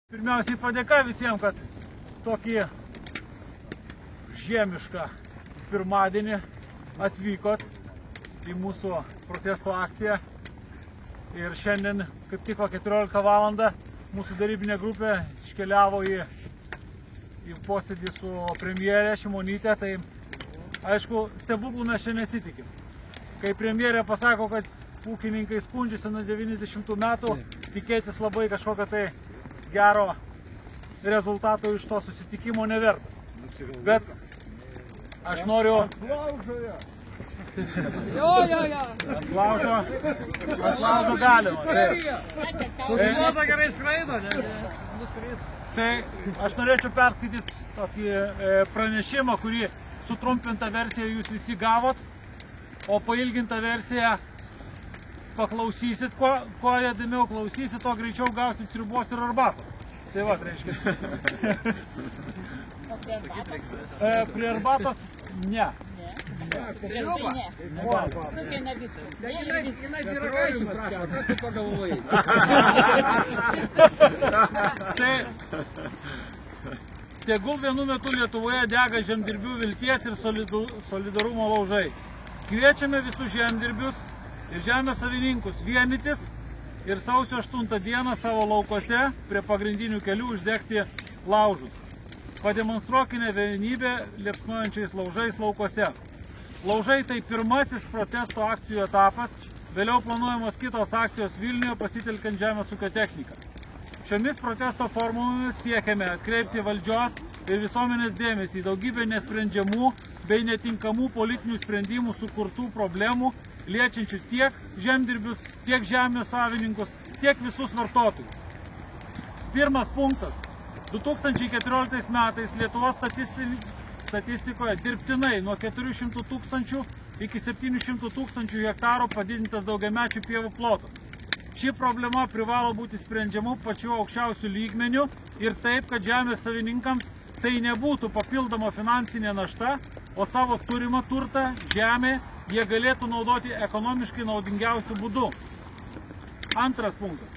Pirmiausiai padėka visiems, kad tokį žiemišką pirmadienį atvykot į mūsų protesto akciją. Ir šiandien, kaip tik 14 valandą, mūsų darybinė grupė iškeliavo į posėdį su premjerė Šimonytė. Tai aišku, stebuklų mes čia nesitikim. Kai premjerė pasako, kad ūkininkai skundžiasi nuo 90 metų, tikėtis labai kažkokio tai gero rezultato iš to susitikimo neverta. Bet aš noriu... Ant laužo galima. Susimuota gerai skraido, Tai aš norėčiau perskaityti tokį pranešimą, kurį sutrumpintą versiją jūs visi gavot, o pailgintą versiją paklausysit, kuo įdėmiau klausysit, to greičiau gausit sriubos ir arbatos. Tai va, reiškia. O prie arbatos? Prie arbatos ne. Sriuba? Tokia nevytų. Jinai pyragaičių prašo, ką tu pagalvojai? Tegul vienu metu Lietuvoje dega žemdirbių vilties ir solidarumo laužai. Kviečiame visus žemdirbius ir žemės savininkus vienytis ir sausio 8 dieną savo laukose prie pagrindinių kelių uždegti laužus. Pademonstruokime vienybę liepsnojančiais laužais laukose. Laužai tai pirmasis protesto akcijų etapas, vėliau planuojamos kitos akcijos Vilniuje pasitelkiant žemės ūkio techniką. Šiomis protesto formomis siekiame atkreipti valdžios ir visuomenės dėmesį į daugybę nesprendžiamų bei netinkamų politinių sprendimų sukurtų problemų, liečiančių tiek žemdirbius, tiek žemės savininkus, tiek visus vartotojus. Pirmas punktas. 2014 metais Lietuvos statistikoje dirbtinai nuo 400 tūkstančių iki 700 tūkstančių hektarų padidintas daugiamečių pievų plotas. Ši problema privalo būti sprendžiama pačiu aukščiausiu lygmeniu ir taip, kad žemės savininkams tai nebūtų papildoma finansinė našta, o savo turimą turtą, žemę, jie galėtų naudoti ekonomiškai naudingiausių būdų. Antras punktas.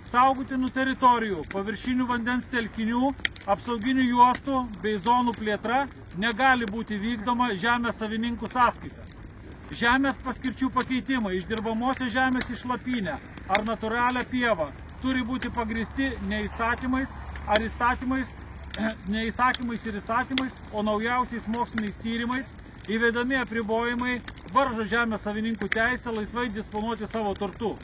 Saugotinų teritorijų, paviršinių vandens telkinių, apsauginių juostų bei zonų plėtra negali būti vykdoma žemės savininkų sąskaita. Žemės paskirčių pakeitimai išdirbamosios žemės į šlapynę ar natūralią pievą turi būti pagristi ne įsakymais ir įstatymais, o naujausiais moksliniais tyrimais. Įvedami apribojimai varžo žemės savininkų teisę laisvai disponuoti savo turtu.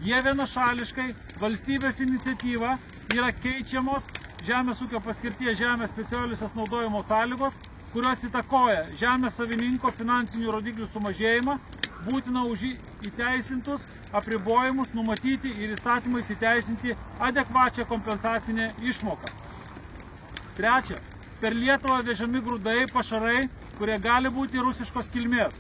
Jie vienašališkai valstybės iniciatyva yra keičiamos žemės ūkio paskirties žemės specialiosios naudojimo sąlygos, kurios įtakoja žemės savininko finansinių rodiklių sumažėjimą, būtina už įteisintus apribojimus numatyti ir įstatymais įteisinti adekvačią kompensacinę išmoką. Trečia. Per Lietuvą vežami grūdai, pašarai, kurie gali būti rusiškos kilmės.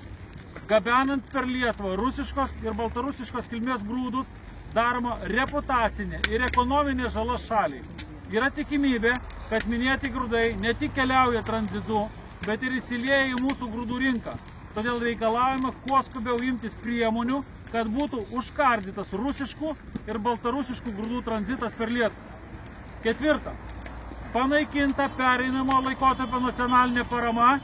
Gabenant per Lietuvą rusiškos ir baltarusiškos kilmės grūdus daroma reputacinė ir ekonominė žala šaliai. Yra tikimybė, kad minėti grūdai ne tik keliauja tranzitu, bet ir įsilieja į mūsų grūdų rinką. Todėl reikalavome kuo skubiau imtis priemonių, kad būtų užkardytas rusiškų ir baltarusiškų grūdų tranzitas per Lietuvą. Ketvirta. Panaikinta pereinamo laikotarpio nacionalinė parama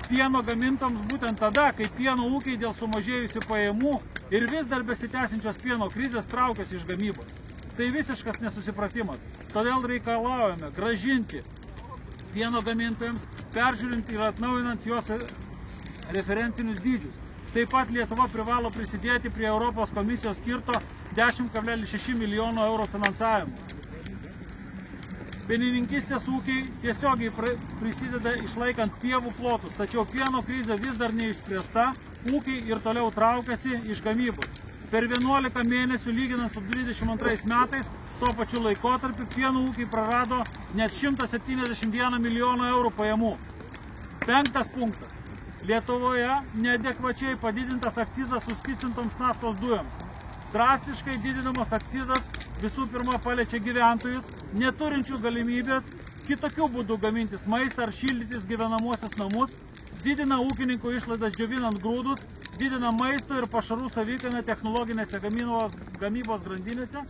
pieno gamintams būtent tada, kai pieno ūkiai dėl sumažėjusių pajamų ir vis dar besitęsiančios pieno krizės traukiasi iš gamybos. Tai visiškas nesusipratimas. Todėl reikalaujame grąžinti pieno gamintojams, peržiūrint ir atnaujinant juos referencinius dydžius. Taip pat Lietuva privalo prisidėti prie Europos komisijos skirto 10,6 milijonų eurų finansavimo. Pienininkystės ūkiai tiesiogiai prisideda išlaikant pievų plotus, tačiau pieno krizė vis dar neišspręsta, ūkiai ir toliau traukiasi iš gamybos. Per 11 mėnesių lyginant su 22 metais, tuo pačiu laikotarpiu pieno ūkiai prarado net 171 milijoną eurų pajamų. Penktas punktas. Lietuvoje neadekvačiai padidintas akcizas suskystintoms naftos dujoms. Drastiškai didinamas akcizas visų pirma paliečia gyventojus, neturinčių galimybės kitokių būdų gamintis maistą ar šildytis gyvenamuosius namus, didina ūkininkų išlaidas džiovinant grūdus, didina maisto ir pašarų savikainą technologinėse gamybos grandinėse,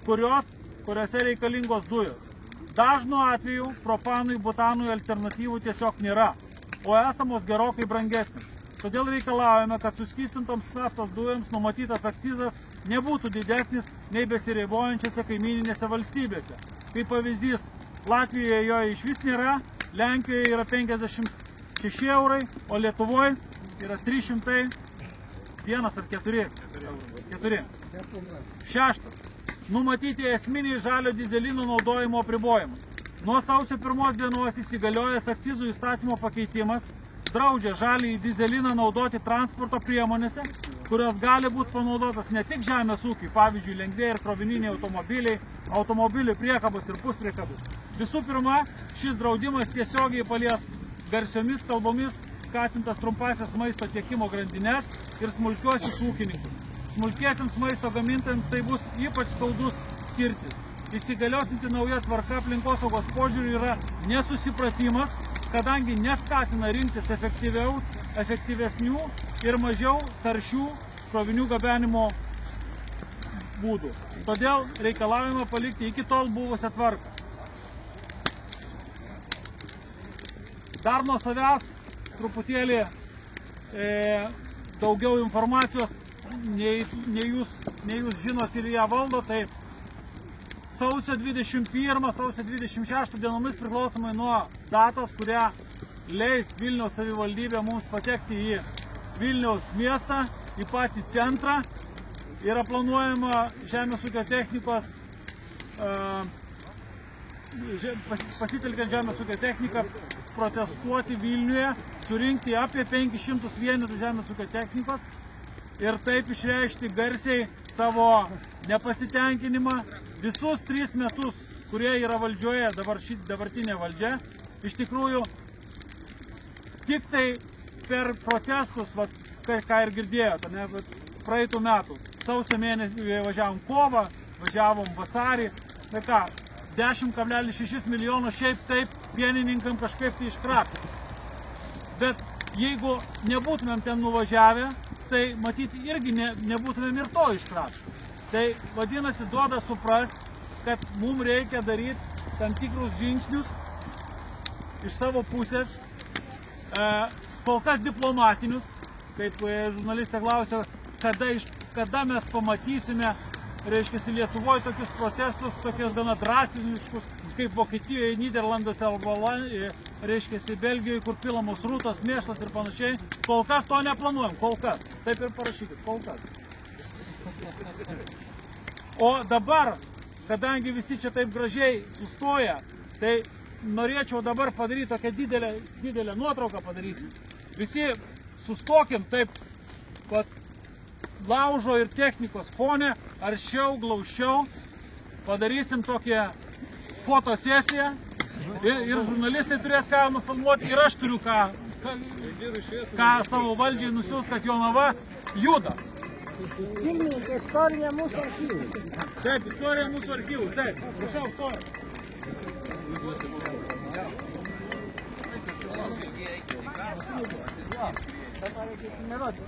kuriose reikalingos dujos. Dažnu atveju propanui, butanui alternatyvų tiesiog nėra, o esamos gerokai brangesnės. Todėl reikalaujame, kad suskystintoms naftos dujoms numatytas akcizas nebūtų didesnis nei besiribojančiose kaimyninėse valstybėse. Kaip pavyzdys, Latvijoje jo iš vis nėra, Lenkijoje yra 56 eurai, o Lietuvoje yra 301 ar 4. 4. Šeštas. Numatyti esminiai žalio dizelino naudojimo apribojimai. Nuo sausio 1 dienos įsigaliojęs akcizų įstatymo pakeitimas draudžia žalį dizeliną naudoti transporto priemonėse, kurios gali būti panaudotas ne tik žemės ūkiai, pavyzdžiui, lengvieji ir krovininiai automobiliai, automobilių priekabos ir puspriekabos. Visų pirma, šis draudimas tiesiogiai palies garsiomis kalbomis skatintas trumpasias maisto tiekimo grandines ir smulkiuosius ūkininkus. Smulkiesiams maisto gamintojams tai bus ypač skaudus kirtis. Įsigaliosinti nauja tvarka aplinkosaugos požiūriu yra nesusipratimas, kadangi neskatina rinktis efektyvesnių ir mažiau taršių krovinių gabenimo būdų. Todėl reikalavimą palikti iki tol buvusią tvarką. Dar nuo savęs truputėlį daugiau informacijos, nei jūs žinot ir ją valdo, tai sausio 21, sausio 26 dienomis priklausomai nuo datos, kurią leis Vilniaus savivaldybė mums patekti į Vilniaus miestą, į patį centrą, yra planuojama žemės ūkio technikos, pasitelkiant žemės ūkio techniką, protestuoti Vilniuje, surinkti apie 500 vienetų žemės ūkio technikos ir taip išreikšti garsiai savo nepasitenkinimą. Visus 3 metus, kurie yra valdžioje, dabartinė valdžia, iš tikrųjų tik tai per protestus, ką ir girdėjote, praeitų metų, sausio mėnesį važiavom kovą, važiavom vasarį, 10,6 milijonų šiaip taip pienininkam kažkaip tai iškrapti. Bet jeigu nebūtumėm ten nuvažiavę, tai matyti irgi nebūtumėm ir to iškrapti. Tai vadinasi, duoda suprast, kad mums reikia daryti tam tikrus žingsnius iš savo pusės, kol kas diplomatinius, kaip žurnalistė klausė, kada mes pamatysime, reiškia, Lietuvoje tokius protestus, tokius gana drastiškus, kaip Vokietijoje, Nyderlanduose arba, reiškia, Belgijoje, kur pilamos rūtos, mėšlas ir panašiai. Kol kas to neplanuojam, kol kas. Taip ir parašykit, kol kas. O dabar, kadangi visi čia taip gražiai sustoja, tai norėčiau dabar padaryti tokią didelę nuotrauką padarysim. Visi sustokim taip, kad laužo ir technikos fone, aršiau, glaušiau, padarysim tokią fotosesiją ir žurnalistai turės ką nufilmuoti ir aš turiu ką savo valdžiai nusiųs, kad Jonava juda. Filmininkai, istorija mūsų archyvų. Taip, istorija mūsų archyvų, taip, prašau, istorija. Dabar reikia įsimeruoti.